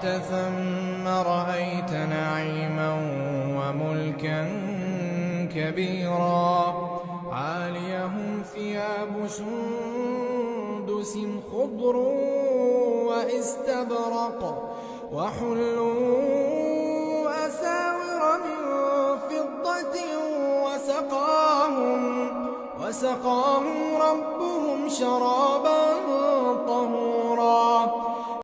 رأيت ثم رأيت نعيما وملكا كبيرا عاليهم ثياب سندس خضر وإستبرق وحلوا أساور من فضة وسقاهم ربهم شرابا